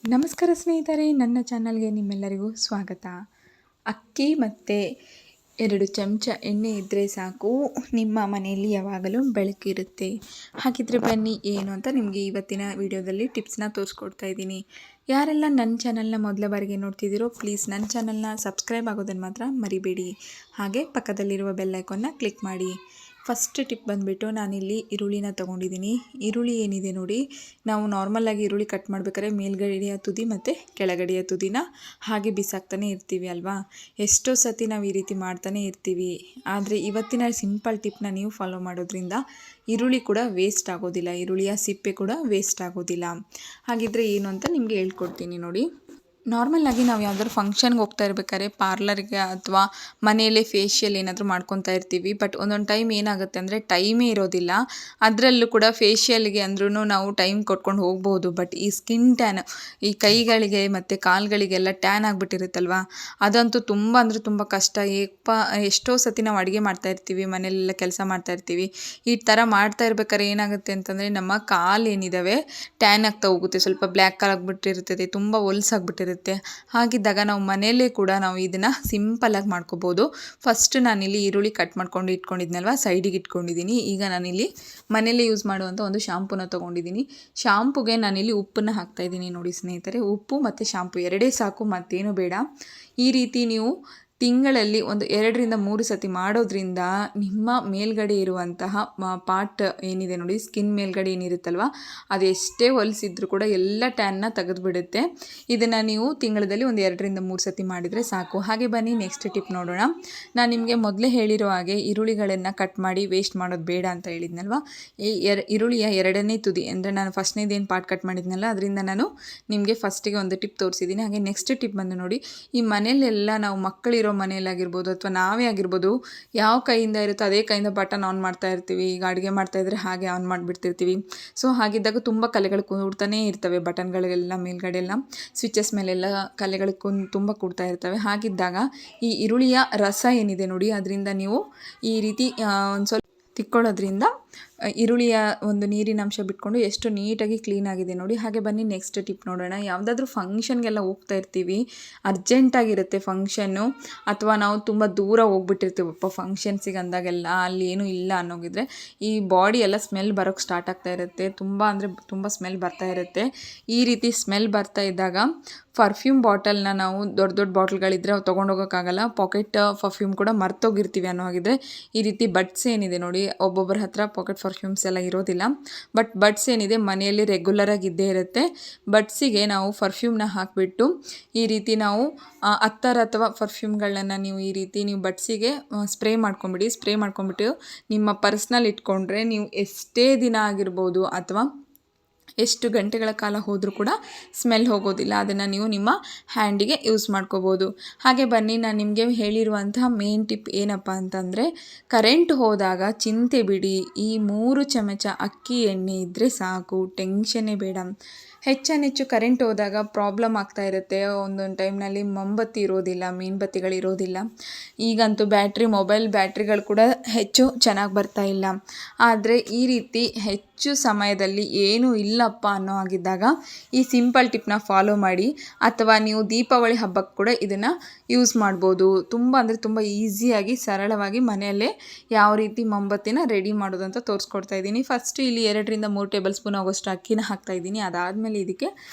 ನಮಸ್ಕಾರ ಸ್ನೇಹಿತರೆ, ನನ್ನ ಚಾನಲ್ಗೆ ನಿಮ್ಮೆಲ್ಲರಿಗೂ ಸ್ವಾಗತ. ಅಕ್ಕಿ ಮತ್ತು 2 ಚಮಚ ಎಣ್ಣೆ ಇದ್ದರೆ ಸಾಕು, ನಿಮ್ಮ ಮನೆಯಲ್ಲಿ ಯಾವಾಗಲೂ ಬೆಳಕಿರುತ್ತೆ. ಹಾಗಿದ್ರೆ ಬನ್ನಿ ಏನು ಅಂತ ನಿಮಗೆ ಇವತ್ತಿನ ವಿಡಿಯೋದಲ್ಲಿ ಟಿಪ್ಸ್ನ ತೋರಿಸ್ಕೊಡ್ತಾ ಇದ್ದೀನಿ. ಯಾರೆಲ್ಲ ನನ್ನ ಚಾನಲ್ನ ಮೊದಲ ಬಾರಿಗೆ ನೋಡ್ತಿದ್ದೀರೋ ಪ್ಲೀಸ್ ನನ್ನ ಚಾನಲ್ನ ಸಬ್ಸ್ಕ್ರೈಬ್ ಆಗೋದನ್ನು ಮಾತ್ರ ಮರಿಬೇಡಿ. ಹಾಗೆ ಪಕ್ಕದಲ್ಲಿರುವ ಬೆಲ್ ಐಕಾನ್ನ ಕ್ಲಿಕ್ ಮಾಡಿ. ಫಸ್ಟ್ ಟಿಪ್ ಬಂದುಬಿಟ್ಟು ನಾನಿಲ್ಲಿ ಈರುಳ್ಳಿನ ತೊಗೊಂಡಿದ್ದೀನಿ. ಈರುಳ್ಳಿ ಏನಿದೆ ನೋಡಿ, ನಾವು ನಾರ್ಮಲಾಗಿ ಈರುಳ್ಳಿ ಕಟ್ ಮಾಡಬೇಕಾದ್ರೆ ಮೇಲ್ಗಡೆಯ ತುದಿ ಮತ್ತು ಕೆಳಗಡೆಯ ತುದಿನ ಹಾಗೆ ಬಿಸಾಕ್ತಾನೆ ಇರ್ತೀವಿ ಅಲ್ವಾ. ಎಷ್ಟೋ ಸತಿ ನಾವು ಈ ರೀತಿ ಮಾಡ್ತಾನೆ ಇರ್ತೀವಿ. ಆದರೆ ಇವತ್ತಿನ ಸಿಂಪಲ್ ಟಿಪ್ನ ನೀವು ಫಾಲೋ ಮಾಡೋದ್ರಿಂದ ಈರುಳ್ಳಿ ಕೂಡ ವೇಸ್ಟ್ ಆಗೋದಿಲ್ಲ, ಈರುಳ್ಳಿಯ ಸಿಪ್ಪೆ ಕೂಡ ವೇಸ್ಟ್ ಆಗೋದಿಲ್ಲ. ಹಾಗಿದ್ರೆ ಏನು ಅಂತ ನಿಮಗೆ ಹೇಳ್ಕೊಡ್ತೀನಿ ನೋಡಿ. ನಾರ್ಮಲಾಗಿ ನಾವು ಯಾವ್ದಾದ್ರು ಫಂಕ್ಷನ್ಗೆ ಹೋಗ್ತಾ ಇರ್ಬೇಕಾದ್ರೆ ಪಾರ್ಲರ್ಗೆ ಅಥವಾ ಮನೆಯಲ್ಲೇ ಫೇಶಿಯಲ್ ಏನಾದರೂ ಮಾಡ್ಕೊತಾ ಇರ್ತೀವಿ. ಬಟ್ ಒಂದೊಂದು ಟೈಮ್ ಏನಾಗುತ್ತೆ ಅಂದರೆ ಟೈಮೇ ಇರೋದಿಲ್ಲ. ಅದರಲ್ಲೂ ಕೂಡ ಫೇಶಿಯಲ್ಗೆ ಅಂದ್ರೂ ನಾವು ಟೈಮ್ ಕೊಟ್ಕೊಂಡು ಹೋಗ್ಬೋದು. ಬಟ್ ಈ ಸ್ಕಿನ್ ಟ್ಯಾನ್, ಈ ಕೈಗಳಿಗೆ ಮತ್ತು ಕಾಲುಗಳಿಗೆಲ್ಲ ಟ್ಯಾನ್ ಆಗಿಬಿಟ್ಟಿರುತ್ತಲ್ವ, ಅದಂತೂ ತುಂಬ ಅಂದರೆ ತುಂಬ ಕಷ್ಟ. ಎಷ್ಟೋ ಸತಿ ನಾವು ಅಡುಗೆ ಮಾಡ್ತಾಯಿರ್ತೀವಿ, ಮನೆಯಲ್ಲೆಲ್ಲ ಕೆಲಸ ಮಾಡ್ತಾಯಿರ್ತೀವಿ. ಈ ಥರ ಮಾಡ್ತಾ ಇರ್ಬೇಕಾದ್ರೆ ಏನಾಗುತ್ತೆ ಅಂತಂದರೆ ನಮ್ಮ ಕಾಲು ಏನಿದ್ದಾವೆ ಟ್ಯಾನ್ ಆಗ್ತಾ ಹೋಗುತ್ತೆ, ಸ್ವಲ್ಪ ಬ್ಲ್ಯಾಕ್ ಕಲರ್ ಆಗಿಬಿಟ್ಟಿರ್ತದೆ, ತುಂಬ ಹೊಲ್ಸಾಗ್ಬಿಟ್ಟಿರುತ್ತೆ. ಹಾಗಿದ್ದಾಗ ನಾವು ಮನೆಯಲ್ಲೇ ಕೂಡ ನಾವು ಇದನ್ನು ಸಿಂಪಲ್ಲಾಗಿ ಮಾಡ್ಕೋಬೋದು. ಫಸ್ಟ್ ನಾನಿಲ್ಲಿ ಈರುಳ್ಳಿ ಕಟ್ ಮಾಡ್ಕೊಂಡು ಇಟ್ಕೊಂಡಿದ್ನಲ್ವ, ಸೈಡಿಗೆ ಇಟ್ಕೊಂಡಿದ್ದೀನಿ. ಈಗ ನಾನಿಲ್ಲಿ ಮನೆಯಲ್ಲೇ ಯೂಸ್ ಮಾಡುವಂಥ ಒಂದು ಶಾಂಪೂನ ತೊಗೊಂಡಿದ್ದೀನಿ. ಶಾಂಪುಗೆ ನಾನಿಲ್ಲಿ ಉಪ್ಪನ್ನು ಹಾಕ್ತಾಯಿದ್ದೀನಿ ನೋಡಿ ಸ್ನೇಹಿತರೆ. ಉಪ್ಪು ಮತ್ತು ಶಾಂಪು ಎರಡೇ ಸಾಕು, ಮತ್ತೇನು ಬೇಡ. ಈ ರೀತಿ ನೀವು ತಿಂಗಳಲ್ಲಿ ಒಂದು 2ರಿಂದ 3 ಸತಿ ಮಾಡೋದ್ರಿಂದ ನಿಮ್ಮ ಮೇಲ್ಗಡೆ ಇರುವಂತಹ ಪಾರ್ಟ್ ಏನಿದೆ ನೋಡಿ, ಸ್ಕಿನ್ ಮೇಲ್ಗಡೆ ಏನಿರುತ್ತಲ್ವ, ಅದು ಎಷ್ಟೇ ಹೊಲಿಸಿದ್ರೂ ಕೂಡ ಎಲ್ಲ ಟ್ಯಾನ್ನ ತೆಗೆದುಬಿಡುತ್ತೆ. ಇದನ್ನು ನೀವು ತಿಂಗಳಲ್ಲಿ ಒಂದು 2ರಿಂದ 3 ಸತಿ ಮಾಡಿದರೆ ಸಾಕು. ಹಾಗೆ ಬನ್ನಿ ನೆಕ್ಸ್ಟ್ ಟಿಪ್ ನೋಡೋಣ. ನಾನು ನಿಮಗೆ ಮೊದಲೇ ಹೇಳಿರೋ ಹಾಗೆ ಈರುಳ್ಳಿಗಳನ್ನು ಕಟ್ ಮಾಡಿ ವೇಸ್ಟ್ ಮಾಡೋದು ಬೇಡ ಅಂತ ಹೇಳಿದ್ನಲ್ವ. ಈ ಈರುಳ್ಳಿಯ 2ನೇ ತುದಿ ಅಂದರೆ ನಾನು ಫಸ್ಟ್ನೇದೇನು ಪಾರ್ಟ್ ಕಟ್ ಮಾಡಿದ್ನಲ್ಲ, ಅದರಿಂದ ನಾನು ನಿಮಗೆ ಫಸ್ಟಿಗೆ ಒಂದು ಟಿಪ್ ತೋರಿಸಿದ್ದೀನಿ. ಹಾಗೆ ನೆಕ್ಸ್ಟ್ ಟಿಪ್ ಬಂದು ನೋಡಿ, ಈ ಮನೆಯಲ್ಲೆಲ್ಲ ನಾವು ಮಕ್ಕಳಿರೋ ಮನೆಯಲ್ಲಾಗಿರ್ಬೋದು ಅಥವಾ ನಾವೇ ಆಗಿರ್ಬೋದು, ಯಾವ ಕೈಯಿಂದ ಇರುತ್ತೋ ಅದೇ ಕೈಯಿಂದ ಬಟನ್ ಆನ್ ಮಾಡ್ತಾ ಇರ್ತೀವಿ. ಈಗ ಅಡುಗೆ ಮಾಡ್ತಾಯಿದ್ರೆ ಹಾಗೆ ಆನ್ ಮಾಡಿಬಿಡ್ತಿರ್ತೀವಿ. ಸೊ ಹಾಗಿದ್ದಾಗ ತುಂಬ ಕಲೆಗಳು ಕೂಡ್ತಾನೇ ಇರ್ತವೆ, ಬಟನ್ಗಳಿಗೆಲ್ಲ ಮೇಲ್ಗಡೆ ಎಲ್ಲ ಸ್ವಿಚಸ್ ಮೇಲೆಲ್ಲ ಕಲೆಗಳು ತುಂಬ ಕೂಡ್ತಾ ಇರ್ತವೆ. ಹಾಗಿದ್ದಾಗ ಈ ಈರುಳ್ಳಿಯ ರಸ ಏನಿದೆ ನೋಡಿ, ಅದರಿಂದ ನೀವು ಈ ರೀತಿ ಒಂದು ಸ್ವಲ್ಪ ತಿಕ್ಕೊಳ್ಳೋದ್ರಿಂದ ಈರುಳ್ಳಿಯ ಒಂದು ನೀರಿನ ಅಂಶ ಬಿಟ್ಕೊಂಡು ಎಷ್ಟು ನೀಟಾಗಿ ಕ್ಲೀನಾಗಿದೆ ನೋಡಿ. ಹಾಗೆ ಬನ್ನಿ ನೆಕ್ಸ್ಟ್ ಟಿಪ್ ನೋಡೋಣ. ಯಾವುದಾದ್ರೂ ಫಂಕ್ಷನ್ಗೆಲ್ಲ ಹೋಗ್ತಾ ಇರ್ತೀವಿ, ಅರ್ಜೆಂಟಾಗಿರುತ್ತೆ ಫಂಕ್ಷನ್ನು, ಅಥವಾ ನಾವು ತುಂಬ ದೂರ ಹೋಗ್ಬಿಟ್ಟಿರ್ತೀವಪ್ಪ ಫಂಕ್ಷನ್ಸಿಗೆ ಅಂದಾಗೆಲ್ಲ, ಅಲ್ಲಿ ಏನೂ ಇಲ್ಲ ಅನ್ನೋಗಿದ್ರೆ ಈ ಬಾಡಿ ಎಲ್ಲ ಸ್ಮೆಲ್ ಬರೋಕ್ಕೆ ಸ್ಟಾರ್ಟ್ ಆಗ್ತಾ ಇರುತ್ತೆ. ತುಂಬ ಅಂದರೆ ತುಂಬ ಸ್ಮೆಲ್ ಬರ್ತಾ ಇರುತ್ತೆ. ಈ ರೀತಿ ಸ್ಮೆಲ್ ಬರ್ತಾ ಇದ್ದಾಗ ಪರ್ಫ್ಯೂಮ್ ಬಾಟಲ್ನ ನಾವು ದೊಡ್ಡ ದೊಡ್ಡ ಬಾಟ್ಲ್ಗಳಿದ್ರೆ ಅವು ತೊಗೊಂಡೋಗೋಕ್ಕಾಗಲ್ಲ, ಪಾಕೆಟ್ ಪರ್ಫ್ಯೂಮ್ ಕೂಡ ಮರ್ತೋಗಿರ್ತೀವಿ ಅನ್ನೋ ಹಾಗಿದ್ರೆ ಈ ರೀತಿ ಬಡ್ಸ್ ಏನಿದೆ ನೋಡಿ, ಒಬ್ಬೊಬ್ಬರ ಹತ್ರ ಪಾಕೆಟ್ ಪರ್ಫ್ಯೂಮ್ಸ್ ಎಲ್ಲ ಇರೋದಿಲ್ಲ. ಬಟ್ ಬಡ್ಸ್ ಏನಿದೆ ಮನೆಯಲ್ಲಿ ರೆಗ್ಯುಲರಾಗಿ ಇದ್ದೇ ಇರುತ್ತೆ. ಬಡ್ಸಿಗೆ ನಾವು ಪರ್ಫ್ಯೂಮ್ನ ಹಾಕಿಬಿಟ್ಟು ಈ ರೀತಿ ನಾವು 10 ಅಥವಾ ಪರ್ಫ್ಯೂಮ್ಗಳನ್ನು ನೀವು ಈ ರೀತಿ ನೀವು ಬಡ್ಸಿಗೆ ಸ್ಪ್ರೇ ಮಾಡ್ಕೊಂಬಿಡಿ. ಸ್ಪ್ರೇ ಮಾಡ್ಕೊಂಬಿಟ್ಟು ನಿಮ್ಮ ಪರ್ಸ್ನಲ್ಲಿ ಇಟ್ಕೊಂಡ್ರೆ ನೀವು ಎಷ್ಟೇ ದಿನ ಆಗಿರ್ಬೋದು ಅಥವಾ ಎಷ್ಟು ಗಂಟೆಗಳ ಕಾಲ ಹೋದರೂ ಕೂಡ ಸ್ಮೆಲ್ ಹೋಗೋದಿಲ್ಲ. ಅದನ್ನು ನೀವು ನಿಮ್ಮ ಹ್ಯಾಂಡಿಗೆ ಯೂಸ್ ಮಾಡ್ಕೋಬೋದು. ಹಾಗೆ ಬನ್ನಿ ನಾನು ನಿಮಗೆ ಹೇಳಿರುವಂತಹ ಮೇನ್ ಟಿಪ್ ಏನಪ್ಪ ಅಂತಂದರೆ, ಕರೆಂಟ್ ಹೋದಾಗ ಚಿಂತೆ ಬಿಡಿ, ಈ 3 ಚಮಚ ಅಕ್ಕಿ ಎಣ್ಣೆ ಇದ್ದರೆ ಸಾಕು, ಟೆನ್ಷನ್ನೇ ಬೇಡ. ಹೆಚ್ಚು ಕರೆಂಟ್ ಹೋದಾಗ ಪ್ರಾಬ್ಲಮ್ ಆಗ್ತಾ ಇರುತ್ತೆ. ಒಂದೊಂದು ಟೈಮ್ನಲ್ಲಿ ಮೊಂಬತ್ತಿ ಇರೋದಿಲ್ಲ, ಮೇಣಬತ್ತಿಗಳಿರೋದಿಲ್ಲ. ಈಗಂತೂ ಮೊಬೈಲ್ ಬ್ಯಾಟ್ರಿಗಳು ಕೂಡ ಹೆಚ್ಚು ಚೆನ್ನಾಗಿ ಬರ್ತಾ ಇಲ್ಲ. ಆದರೆ ಈ ರೀತಿ ಹೆಚ್ಚು ಸಮಯದಲ್ಲಿ ಏನೂ ಇಲ್ಲಪ್ಪ ಅನ್ನೋ ಆಗಿದ್ದಾಗ ಈ ಸಿಂಪಲ್ ಟಿಪ್ನ ಫಾಲೋ ಮಾಡಿ. ಅಥವಾ ನೀವು ದೀಪಾವಳಿ ಹಬ್ಬಕ್ಕೆ ಕೂಡ ಇದನ್ನು ಯೂಸ್ ಮಾಡ್ಬೋದು. ತುಂಬ ಅಂದರೆ ತುಂಬ ಈಸಿಯಾಗಿ ಸರಳವಾಗಿ ಮನೆಯಲ್ಲೇ ಯಾವ ರೀತಿ ಮೊಂಬತ್ತಿನ ರೆಡಿ ಮಾಡೋದು ಅಂತ ತೋರಿಸ್ಕೊಡ್ತಾ ಇದ್ದೀನಿ. ಫಸ್ಟ್ ಇಲ್ಲಿ 2ರಿಂದ 3 ಟೇಬಲ್ ಸ್ಪೂನ್ ಆಗೋಷ್ಟು ಅಕ್ಕಿನ ಹಾಕ್ತಾಯಿದ್ದೀನಿ. ಅದಾದಮೇಲೆ ಇದಕ್ಕೆ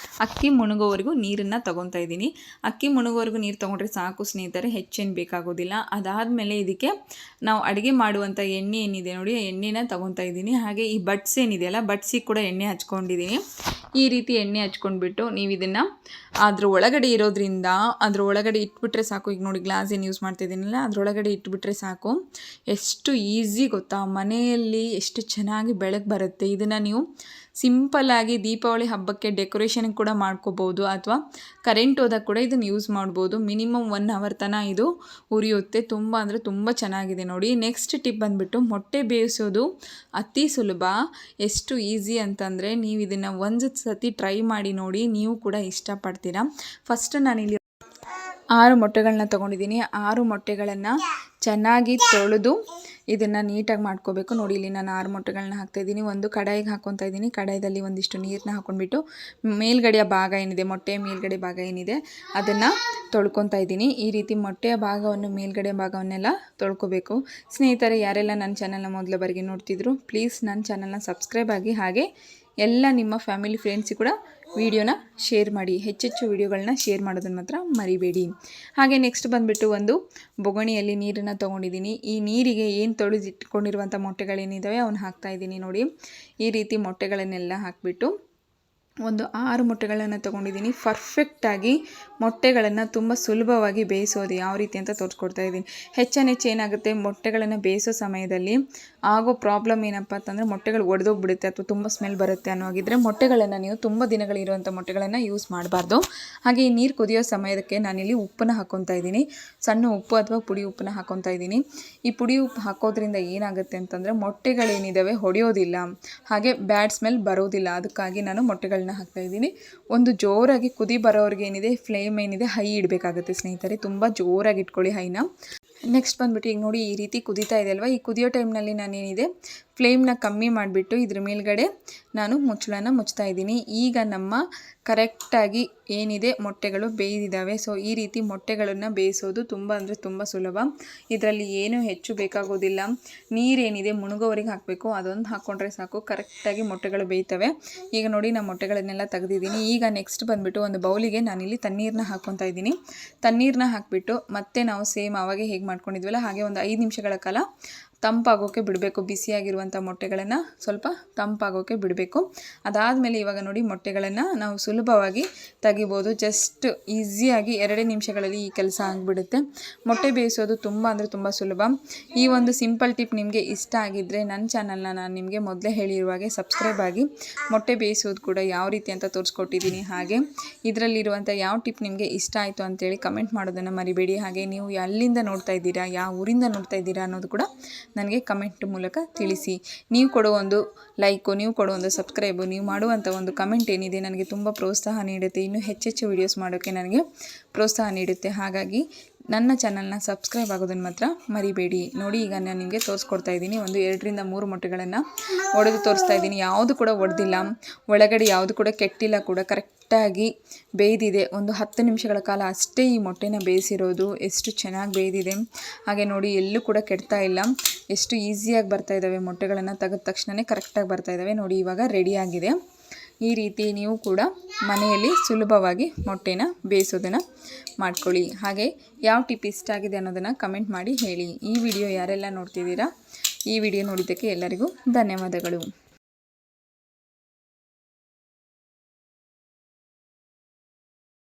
ಅಕ್ಕಿ ಮುಳುಗೋವರೆಗೂ ನೀರನ್ನು ತೊಗೊತಾ ಇದ್ದೀನಿ. ಅಕ್ಕಿ ಮುಳುಗೋವರೆಗೂ ನೀರು ತೊಗೊಂಡ್ರೆ ಸಾಕು ಸ್ನೇಹಿತರೆ, ಹೆಚ್ಚೇನು ಬೇಕಾಗೋದಿಲ್ಲ. ಅದಾದಮೇಲೆ ಇದಕ್ಕೆ ನಾವು ಅಡುಗೆ ಮಾಡುವಂಥ ಎಣ್ಣೆ ಏನಿದೆ ನೋಡಿ, ಎಣ್ಣೆನ ತೊಗೊತಾ ಇದ್ದೀನಿ. ಹಾಗೆ ಈ ಬಡ್ಸ್ ಏನಿದೆಯಲ್ಲ, ಬಡ್ಸಿಗೆ ಕೂಡ ಎಣ್ಣೆ ಹಚ್ಕೊಂಡಿದ್ದೀನಿ. ಈ ರೀತಿ ಎಣ್ಣೆ ಹಚ್ಕೊಂಡ್ಬಿಟ್ಟು ನೀವು ಇದನ್ನು ಅದ್ರ ಒಳಗಡೆ ಇರೋದ್ರಿಂದ ಅದ್ರ ಒಳಗಡೆ ಇಟ್ಬಿಟ್ರೆ ಸಾಕು. ಈಗ ನೋಡಿ ಗ್ಲಾಸ್ ಏನು ಯೂಸ್ ಮಾಡ್ತಿದ್ದೀನಲ್ಲ, ಅದರೊಳಗಡೆ ಇಟ್ಬಿಟ್ರೆ ಸಾಕು. ಎಷ್ಟು ಈಸಿ ಗೊತ್ತಾ, ಮನೆಯಲ್ಲಿ ಎಷ್ಟು ಚೆನ್ನಾಗಿ ಬೆಳಕು ಬರುತ್ತೆ. ಇದನ್ನು ನೀವು ಸಿಂಪಲ್ಲಾಗಿ ದೀಪಾವಳಿ ಹಬ್ಬಕ್ಕೆ ಡೆಕೋರೇಷನ್ಗೆ ಕೂಡ ಮಾಡ್ಕೋಬೋದು, ಅಥವಾ ಕರೆಂಟ್ ಹೋದಾಗ ಕೂಡ ಇದನ್ನು ಯೂಸ್ ಮಾಡ್ಬೋದು. ಮಿನಿಮಮ್ 1 ಅವರ್ ತನಕ ಇದು ಉರಿಯುತ್ತೆ. ತುಂಬ ಅಂದರೆ ತುಂಬ ಚೆನ್ನಾಗಿದೆ ನೋಡಿ. ನೆಕ್ಸ್ಟ್ ಟಿಪ್ ಬಂದುಬಿಟ್ಟು, ಮೊಟ್ಟೆ ಬೇಯಿಸೋದು ಅತಿ ಸುಲಭ. ಎಷ್ಟು ಈಸಿ ಅಂತಂದರೆ ನೀವು ಇದನ್ನು ಒಂದು ಸತಿ ಟ್ರೈ ಮಾಡಿ ನೋಡಿ, ನೀವು ಕೂಡ ಇಷ್ಟಪಡ್ತೀರಾ. ಫಸ್ಟ್ ನಾನಿಲ್ಲಿ 6 ಮೊಟ್ಟೆಗಳನ್ನ ತೊಗೊಂಡಿದ್ದೀನಿ. 6 ಮೊಟ್ಟೆಗಳನ್ನು ಚೆನ್ನಾಗಿ ತೊಳೆದು ಇದನ್ನು ನೀಟಾಗಿ ಮಾಡ್ಕೋಬೇಕು. ನೋಡಿ ಇಲ್ಲಿ ನಾನು 6 ಮೊಟ್ಟೆಗಳನ್ನ ಹಾಕ್ತಾಯಿದ್ದೀನಿ. ಒಂದು ಕಡಾಯಿಗೆ ಹಾಕ್ಕೊತಾ ಇದ್ದೀನಿ. ಕಡಾಯಿದಲ್ಲಿ ಒಂದಿಷ್ಟು ನೀರನ್ನ ಹಾಕ್ಕೊಂಡ್ಬಿಟ್ಟು ಮೇಲ್ಗಡೆಯ ಭಾಗ ಏನಿದೆ, ಮೊಟ್ಟೆಯ ಮೇಲ್ಗಡೆ ಭಾಗ ಏನಿದೆ ಅದನ್ನು ತೊಳ್ಕೊತಾ ಇದ್ದೀನಿ. ಈ ರೀತಿ ಮೊಟ್ಟೆಯ ಭಾಗವನ್ನು, ಮೇಲ್ಗಡೆ ಭಾಗವನ್ನೆಲ್ಲ ತೊಳ್ಕೊಬೇಕು. ಸ್ನೇಹಿತರೆ, ಯಾರೆಲ್ಲ ನನ್ನ ಚಾನಲ್ನ ಮೊದಲ ಬಾರಿಗೆ ನೋಡ್ತಿದ್ರು ಪ್ಲೀಸ್ ನನ್ನ ಚಾನಲ್ನ ಸಬ್ಸ್ಕ್ರೈಬ್ ಆಗಿ, ಹಾಗೆ ಎಲ್ಲ ನಿಮ್ಮ ಫ್ಯಾಮಿಲಿ ಫ್ರೆಂಡ್ಸಿಗೆ ಕೂಡ ವಿಡಿಯೋನ ಶೇರ್ ಮಾಡಿ. ಹೆಚ್ಚೆಚ್ಚು ವಿಡಿಯೋಗಳನ್ನ ಶೇರ್ ಮಾಡೋದನ್ನು ಮಾತ್ರ ಮರಿಬೇಡಿ. ಹಾಗೆ ನೆಕ್ಸ್ಟ್ ಬಂದುಬಿಟ್ಟು ಒಂದು ಬೊಗಣಿಯಲ್ಲಿ ನೀರನ್ನು ತೊಗೊಂಡಿದ್ದೀನಿ. ಈ ನೀರಿಗೆ ಏನು ತೊಳೆದಿಟ್ಕೊಂಡಿರುವಂಥ ಮೊಟ್ಟೆಗಳೇನಿದ್ದಾವೆ ಅವನ್ನ ಹಾಕ್ತಾಯಿದ್ದೀನಿ. ನೋಡಿ ಈ ರೀತಿ ಮೊಟ್ಟೆಗಳನ್ನೆಲ್ಲ ಹಾಕಿಬಿಟ್ಟು ಒಂದು 6 ಮೊಟ್ಟೆಗಳನ್ನು ತೊಗೊಂಡಿದ್ದೀನಿ. ಪರ್ಫೆಕ್ಟಾಗಿ ಮೊಟ್ಟೆಗಳನ್ನು ತುಂಬ ಸುಲಭವಾಗಿ ಬೇಯಿಸೋದು ಯಾವ ರೀತಿ ಅಂತ ತೋರಿಸ್ಕೊಡ್ತಾ ಇದ್ದೀನಿ. ಹೆಚ್ಚು ಏನಾಗುತ್ತೆ, ಮೊಟ್ಟೆಗಳನ್ನು ಬೇಯಿಸೋ ಸಮಯದಲ್ಲಿ ಆಗೋ ಪ್ರಾಬ್ಲಮ್ ಏನಪ್ಪ ಅಂತಂದರೆ ಮೊಟ್ಟೆಗಳು ಒಡೆದೋಗ್ಬಿಡುತ್ತೆ ಅಥವಾ ತುಂಬ ಸ್ಮೆಲ್ ಬರುತ್ತೆ ಅನ್ನೋಗಿದ್ದರೆ ಮೊಟ್ಟೆಗಳನ್ನು ನೀವು ತುಂಬ ದಿನಗಳಿರುವಂಥ ಮೊಟ್ಟೆಗಳನ್ನು ಯೂಸ್ ಮಾಡಬಾರ್ದು. ಹಾಗೆ ಈ ನೀರು ಕುದಿಯೋ ಸಮಯಕ್ಕೆ ನಾನಿಲ್ಲಿ ಉಪ್ಪನ್ನು ಹಾಕ್ಕೊತಾ ಇದ್ದೀನಿ. ಸಣ್ಣ ಉಪ್ಪು ಅಥವಾ ಪುಡಿ ಉಪ್ಪನ್ನು ಹಾಕ್ಕೊತಾ ಇದ್ದೀನಿ. ಈ ಪುಡಿ ಉಪ್ಪು ಹಾಕೋದ್ರಿಂದ ಏನಾಗುತ್ತೆ ಅಂತಂದರೆ ಮೊಟ್ಟೆಗಳೇನಿದ್ದಾವೆ ಹೊಡೆಯೋದಿಲ್ಲ, ಹಾಗೆ ಬ್ಯಾಡ್ ಸ್ಮೆಲ್ ಬರೋದಿಲ್ಲ. ಅದಕ್ಕಾಗಿ ನಾನು ಮೊಟ್ಟೆಗಳನ್ನ ಹಾಕ್ತಾಯಿದ್ದೀನಿ. ಒಂದು ಜೋರಾಗಿ ಕುದಿ ಬರೋರಿಗೆ ಏನಿದೆ, ಫ್ಲೇಮ್ ಏನಿದೆ ಹೈ ಇಡಬೇಕಾಗುತ್ತೆ ಸ್ನೇಹಿತರೆ. ತುಂಬ ಜೋರಾಗಿ ಇಟ್ಕೊಳ್ಳಿ ಹೈನ. ನೆಕ್ಸ್ಟ್ ಬಂದುಬಿಟ್ಟು ಈಗ ನೋಡಿ ಈ ರೀತಿ ಕುದೀತಾ ಇದೆ ಅಲ್ವಾ. ಈ ಕುದಿಯೋ ಟೈಮ್ನಲ್ಲಿ ನಾನೇನಿದೆ ಫ್ಲೇಮ್ನ ಕಮ್ಮಿ ಮಾಡಿಬಿಟ್ಟು ಇದ್ರ ಮೇಲ್ಗಡೆ ನಾನು ಮುಚ್ಚಳನ ಮುಚ್ತಾ ಇದ್ದೀನಿ. ಈಗ ನಮ್ಮ ಕರೆಕ್ಟಾಗಿ ಏನಿದೆ ಮೊಟ್ಟೆಗಳು ಬೇಯ್ದಿದ್ದಾವೆ. ಸೊ ಈ ರೀತಿ ಮೊಟ್ಟೆಗಳನ್ನು ಬೇಯಿಸೋದು ತುಂಬ ಅಂದರೆ ತುಂಬ ಸುಲಭ. ಇದರಲ್ಲಿ ಏನೂ ಹೆಚ್ಚು ಬೇಕಾಗೋದಿಲ್ಲ. ನೀರೇನಿದೆ ಮುಳುಗೋವರೆಗೆ ಹಾಕಬೇಕು, ಅದೊಂದು ಹಾಕ್ಕೊಂಡ್ರೆ ಸಾಕು, ಕರೆಕ್ಟಾಗಿ ಮೊಟ್ಟೆಗಳು ಬೇಯ್ತವೆ. ಈಗ ನೋಡಿ ನಾನು ಮೊಟ್ಟೆಗಳನ್ನೆಲ್ಲ ತೆಗೆದಿದ್ದೀನಿ. ಈಗ ನೆಕ್ಸ್ಟ್ ಬಂದುಬಿಟ್ಟು ಒಂದು ಬೌಲಿಗೆ ನಾನಿಲ್ಲಿ ತಣ್ಣೀರನ್ನ ಹಾಕ್ಕೊತಾ ಇದ್ದೀನಿ. ತಣ್ಣೀರನ್ನ ಹಾಕಿಬಿಟ್ಟು ಮತ್ತೆ ನಾವು ಸೇಮ್ ಅವಾಗೆ ಹೇಗೆ ಮಾಡ್ಕೊಂಡಿದ್ವಲ್ಲ ಹಾಗೆ ಒಂದು 5 ನಿಮಿಷಗಳ ಕಾಲ ತಂಪಾಗೋಕ್ಕೆ ಬಿಡಬೇಕು. ಬಿಸಿಯಾಗಿರುವಂಥ ಮೊಟ್ಟೆಗಳನ್ನು ಸ್ವಲ್ಪ ತಂಪಾಗೋಕ್ಕೆ ಬಿಡಬೇಕು. ಅದಾದಮೇಲೆ ಇವಾಗ ನೋಡಿ ಮೊಟ್ಟೆಗಳನ್ನು ನಾವು ಸುಲಭವಾಗಿ ತೆಗಿಬೋದು. ಜಸ್ಟ್ ಈಸಿಯಾಗಿ 2 ನಿಮಿಷಗಳಲ್ಲಿ ಈ ಕೆಲಸ ಆಗಿಬಿಡುತ್ತೆ. ಮೊಟ್ಟೆ ಬೇಯಿಸೋದು ತುಂಬ ಅಂದರೆ ತುಂಬ ಸುಲಭ. ಈ ಒಂದು ಸಿಂಪಲ್ ಟಿಪ್ ನಿಮಗೆ ಇಷ್ಟ ಆಗಿದ್ದರೆ ನನ್ನ ಚಾನಲ್ನ ನಾನು ನಿಮಗೆ ಮೊದಲೇ ಹೇಳಿರುವ ಹಾಗೆ ಸಬ್ಸ್ಕ್ರೈಬ್ ಆಗಿ. ಮೊಟ್ಟೆ ಬೇಯಿಸೋದು ಕೂಡ ಯಾವ ರೀತಿ ಅಂತ ತೋರಿಸ್ಕೊಟ್ಟಿದ್ದೀನಿ. ಹಾಗೆ ಇದರಲ್ಲಿರುವಂಥ ಯಾವ ಟಿಪ್ ನಿಮಗೆ ಇಷ್ಟ ಆಯಿತು ಅಂತೇಳಿ ಕಮೆಂಟ್ ಮಾಡೋದನ್ನು ಮರಿಬೇಡಿ. ಹಾಗೆ ನೀವು ಎಲ್ಲಿಂದ ನೋಡ್ತಾ ಇದ್ದೀರಾ, ಯಾವ ಊರಿಂದ ನೋಡ್ತಾ ಇದ್ದೀರಾ ಅನ್ನೋದು ಕೂಡ ನನಗೆ ಕಮೆಂಟ್ ಮೂಲಕ ತಿಳಿಸಿ. ನೀವು ಕೊಡೋ ಒಂದು ಲೈಕು, ನೀವು ಕೊಡೋ ಒಂದು ಸಬ್ಸ್ಕ್ರೈಬು, ನೀವು ಮಾಡುವಂಥ ಒಂದು ಕಮೆಂಟ್ ಏನಿದೆ ನನಗೆ ತುಂಬ ಪ್ರೋತ್ಸಾಹ ನೀಡುತ್ತೆ. ಇನ್ನೂ ಹೆಚ್ಚೆಚ್ಚು ವೀಡಿಯೋಸ್ ಮಾಡೋಕ್ಕೆ ನನಗೆ ಪ್ರೋತ್ಸಾಹ ನೀಡುತ್ತೆ. ಹಾಗಾಗಿ ನನ್ನ ಚಾನಲ್ನ ಸಬ್ಸ್ಕ್ರೈಬ್ ಆಗೋದನ್ನು ಮಾತ್ರ ಮರಿಬೇಡಿ. ನೋಡಿ ಈಗ ನಾನು ನಿಮಗೆ ತೋರಿಸ್ಕೊಡ್ತಾ ಇದ್ದೀನಿ. ಒಂದು 2 ರಿಂದ 3 ಮೊಟ್ಟೆಗಳನ್ನು ಒಡೆದು ತೋರಿಸ್ತಾ ಇದ್ದೀನಿ. ಯಾವುದು ಕೂಡ ಒಡೆದಿಲ್ಲ, ಒಳಗಡೆ ಯಾವುದು ಕೂಡ ಕೆಟ್ಟಿಲ್ಲ ಕೂಡ, ಕರೆಕ್ಟಾಗಿ ಬೇಯ್ದಿದೆ. ಒಂದು 10 ನಿಮಿಷಗಳ ಕಾಲ ಅಷ್ಟೇ ಈ ಮೊಟ್ಟೆನ ಬೇಯಿಸಿರೋದು. ಎಷ್ಟು ಚೆನ್ನಾಗಿ ಬೇಯ್ದಿದೆ. ಹಾಗೆ ನೋಡಿ ಎಲ್ಲೂ ಕೂಡ ಕೆಡ್ತಾ ಇಲ್ಲ. ಎಷ್ಟು ಈಸಿಯಾಗಿ ಬರ್ತಾ ಇದ್ದಾವೆ ಮೊಟ್ಟೆಗಳನ್ನು ತೆಗೆದ ತಕ್ಷಣವೇ ಕರೆಕ್ಟಾಗಿ ಬರ್ತಾ ಇದ್ದಾವೆ. ನೋಡಿ ಇವಾಗ ರೆಡಿಯಾಗಿದೆ. ಈ ರೀತಿ ನೀವು ಕೂಡ ಮನೆಯಲ್ಲಿ ಸುಲಭವಾಗಿ ಮೊಟ್ಟೆನ ಬೇಯಿಸೋದನ್ನು ಮಾಡ್ಕೊಳ್ಳಿ. ಹಾಗೆ ಯಾವ ಟಿಪ್ ಇಷ್ಟ ಆಗಿದೆ ಅನ್ನೋದನ್ನು ಕಮೆಂಟ್ ಮಾಡಿ ಹೇಳಿ. ಈ ವಿಡಿಯೋ ಯಾರೆಲ್ಲ ನೋಡ್ತಿದ್ದೀರಾ, ಈ ವಿಡಿಯೋ ನೋಡಿದ್ದಕ್ಕೆ ಎಲ್ಲರಿಗೂ ಧನ್ಯವಾದಗಳು.